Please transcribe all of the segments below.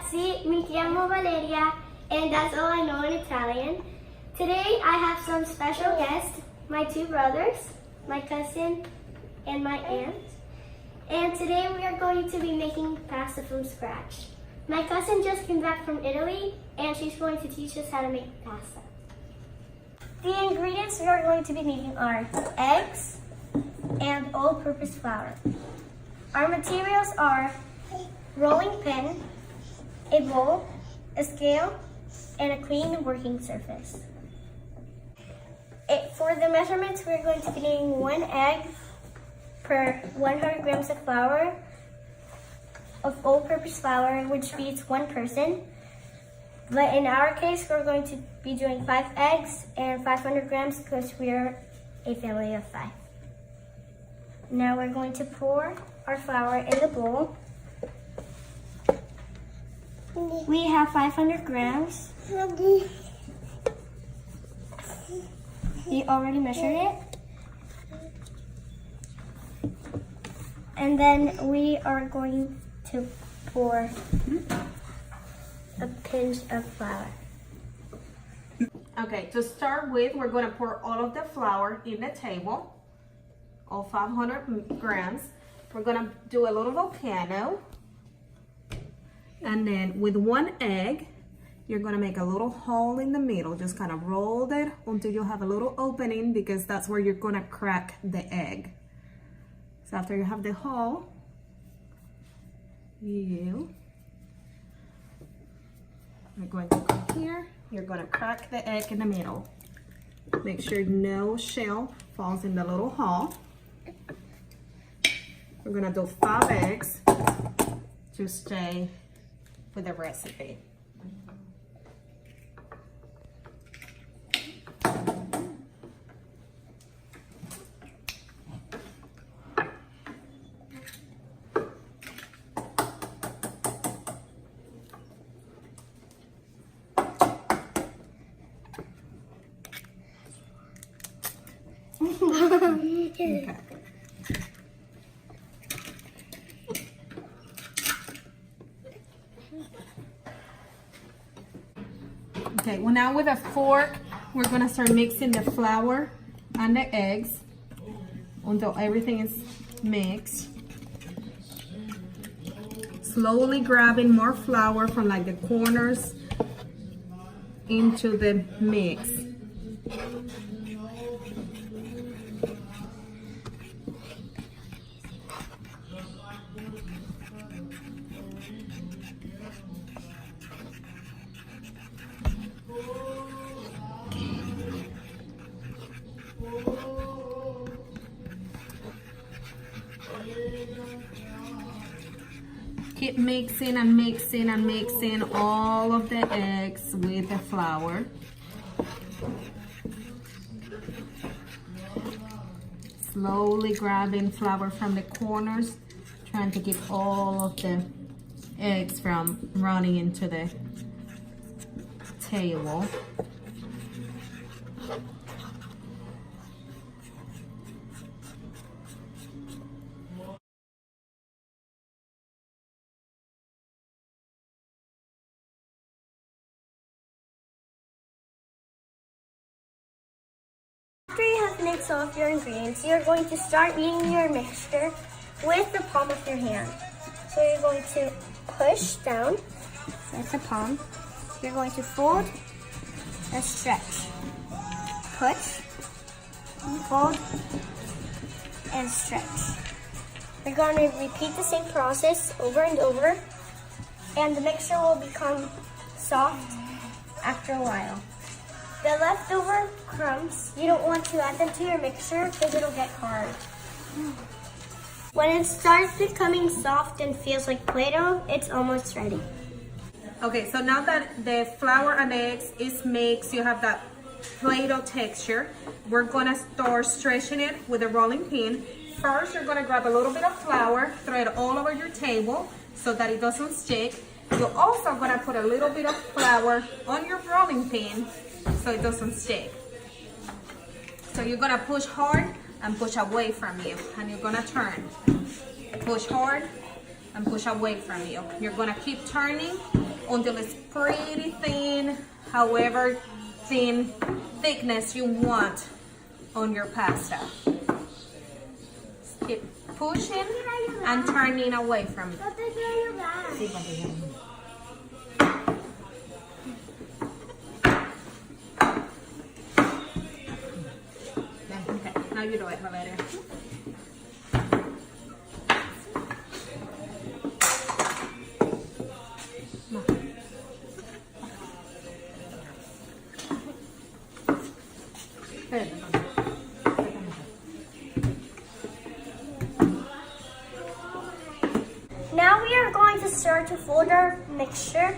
ragazzi, mi chiamo Valeria, and that's all I know in Italian. Today I have some special guests, my two brothers, my cousin, and my aunt. And today we are going to be making pasta from scratch. My cousin just came back from Italy, and she's going to teach us how to make pasta. The ingredients we are going to be needing are eggs and all-purpose flour. Our materials are rolling pin, a bowl, a scale, and a clean working surface. For the measurements, we're going to be needing 1 egg per 100 grams of flour, of all-purpose flour, which feeds 1 person. But in our case, we're going to be doing 5 eggs and 500 grams because we're a family of 5. Now we're going to pour our flour in the bowl. We have 500 grams. You already measured it. And then we are going to pour a pinch of flour. Okay, to start with, we're going to pour all of the flour in the table, all 500 grams. We're going to do a little volcano. And then with 1 egg, you're going to make a little hole in the middle. Just kind of roll it until you have a little opening, because that's where you're going to crack the egg. So after you have the hole, you're going to come here. You're going to crack the egg in the middle. Make sure no shell falls in the little hole. We're going to do 5 eggs to stay with the recipe. Okay. Okay, well now with a fork, we're gonna start mixing the flour and the eggs until everything is mixed. Slowly grabbing more flour from like the corners into the mix. Keep mixing and mixing and mixing all of the eggs with the flour. Slowly grabbing flour from the corners, trying to keep all of the eggs from running into the table. After you have mixed all of your ingredients, you're going to start kneading your mixture with the palm of your hand. So you're going to push down, that's the palm. You're going to fold and stretch. Push, fold, and stretch. You're going to repeat the same process over and over, and the mixture will become soft after a while. The leftover crumbs, you don't want to add them to your mixture because it'll get hard. When it starts becoming soft and feels like Play-Doh, it's almost ready. Okay, so now that the flour and eggs is mixed, you have that Play-Doh texture. We're gonna start stretching it with a rolling pin. First, you're gonna grab a little bit of flour, throw it all over your table so that it doesn't stick. You're also gonna put a little bit of flour on your rolling pin so it doesn't stick. So you're gonna push hard and push away from you, and you're gonna turn. Push hard and push away from you. You're gonna keep turning until it's pretty thin, however thin thickness you want on your pasta. Just keep pushing and turning away from it. Okay, now you do it, Valeria. Now we are going to start to fold our mixture.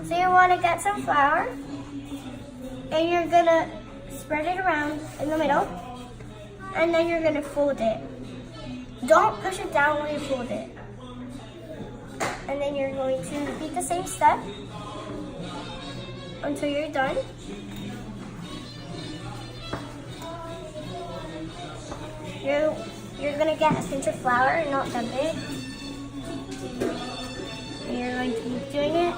So you want to get some flour and you're going to spread it around in the middle and then you're going to fold it. Don't push it down when you fold it. And then you're going to repeat the same step until you're done. You're going to get a pinch of flour, not that big. And you're going to keep doing it.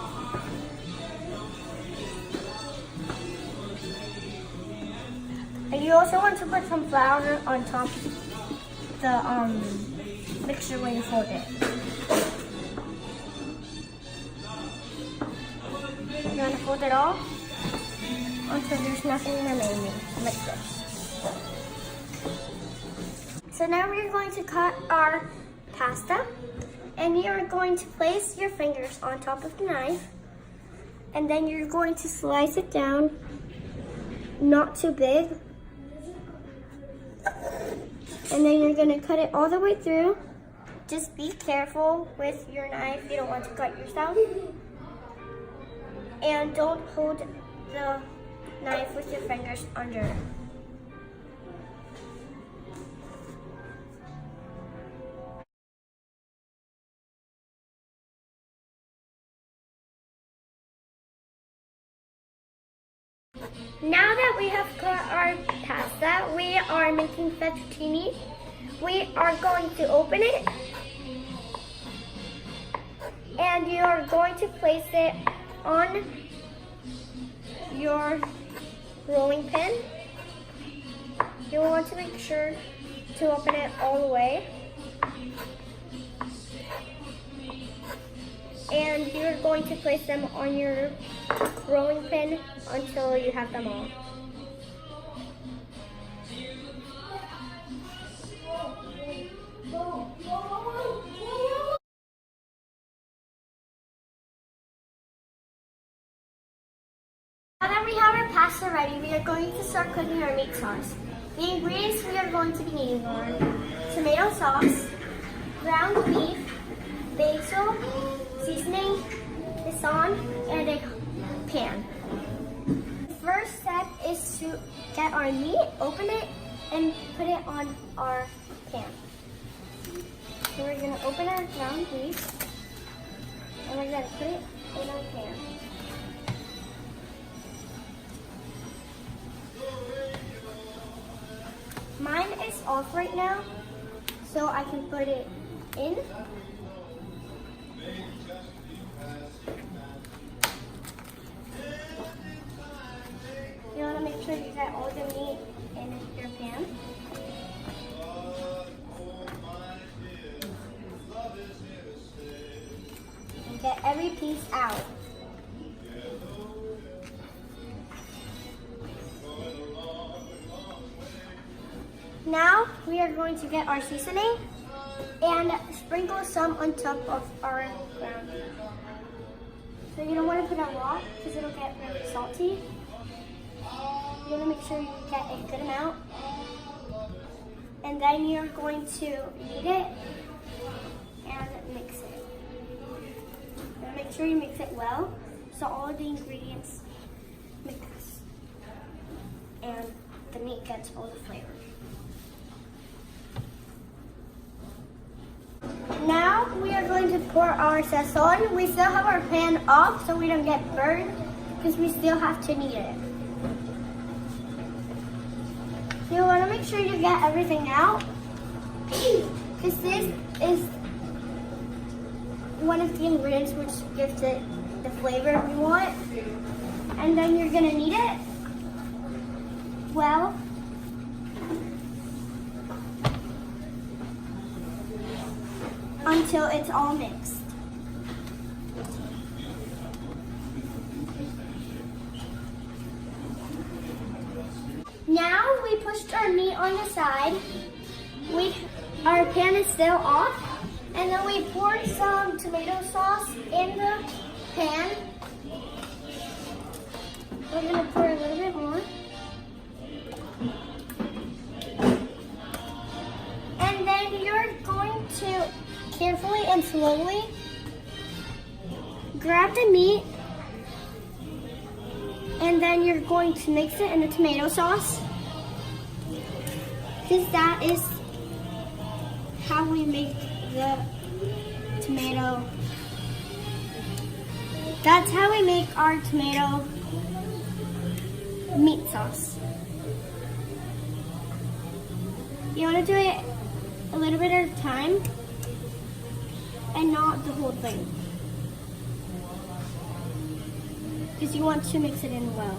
And you also want to put some flour on top of the mixture when you fold it. You want to fold it all until there's nothing remaining, like this. So now we're going to cut our pasta, and you're going to place your fingers on top of the knife, and then you're going to slice it down, not too big, and then you're going to cut it all the way through. Just be careful with your knife, you don't want to cut yourself, and don't hold the knife with your fingers under. Now that we have cut our pasta, we are making fettuccine. We are going to open it, and you are going to place it on your rolling pin. You want to make sure to open it all the way. And you're going to place them on your rolling pin until you have them all. Now that we have our pasta ready, we are going to start cooking our meat sauce. The ingredients we are going to be needing are tomato sauce, ground beef, basil, seasoning, Szechuan, and a pan. The first step is to get our meat, open it, and put it on our pan. So we're going to open our ground beef, and we're going to put it in our pan. Mine is off right now, so I can put it in. You want to make sure you get all the meat in your pan. And get every piece out. Now we are going to get our seasoning and sprinkle some on top of our ground beef. So you don't want to put a lot because it'll get really salty. You want to make sure you get a good amount. And then you're going to knead it and mix it. You want to make sure you mix it well so all of the ingredients mix and the meat gets all the flavor. Now we are going to pour our Szechuan. We still have our pan off so we don't get burned because we still have to knead it. You want to make sure you get everything out because this is one of the ingredients which gives it the flavor you want. And then you're gonna knead it well. Until it's all mixed. Now we pushed our meat on the side. Our pan is still off. And then we poured some tomato sauce in the pan. We're gonna pour a little bit more. And then you're going to carefully and slowly grab the meat, and then you're going to mix it in the tomato sauce, because that is how we make the tomato. That's how we make our tomato meat sauce. You want to do it a little bit at a time and not the whole thing, because you want to mix it in well.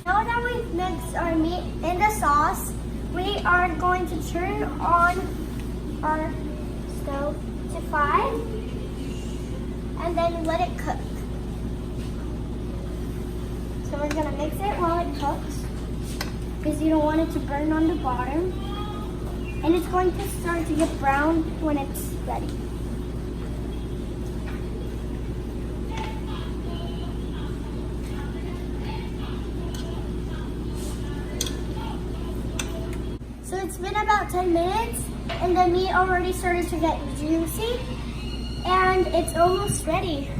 Now that we've mixed our meat in the sauce, we are going to turn on our stove to 5 and then let it cook. So we're gonna mix it while it cooks, because you don't want it to burn on the bottom. And it's going to start to get brown when it's ready. So it's been about 10 minutes and the meat already started to get juicy and it's almost ready.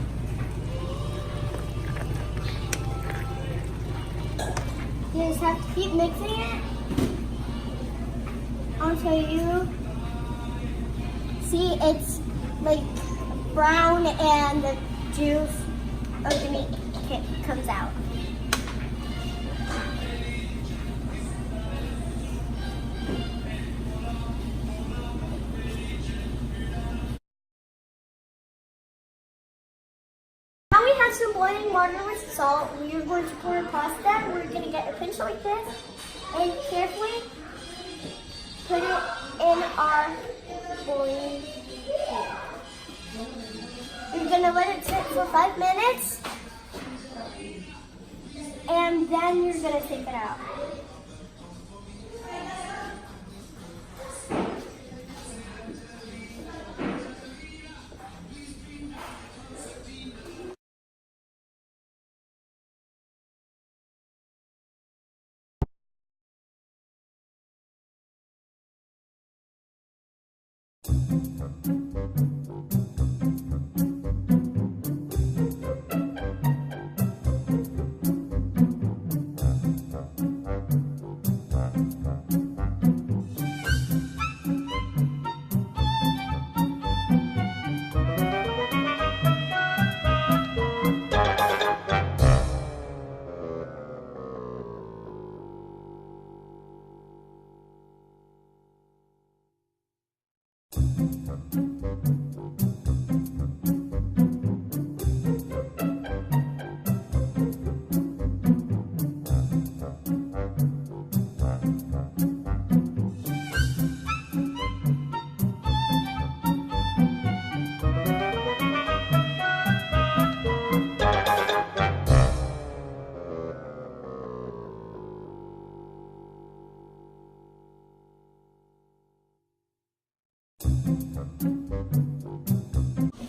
You just have to keep mixing it until you see it's like brown and the juice of the meat comes out. Now we have some boiling water with salt. We are going to pour across that. We're going to get a pinch like this and carefully put it in our boiling pan. You're going to let it sit for 5 minutes and then you're going to take it out.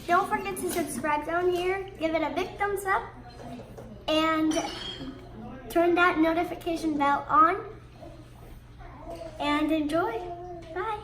Don't forget to subscribe down here, give it a big thumbs up, and turn that notification bell on, and enjoy. Bye.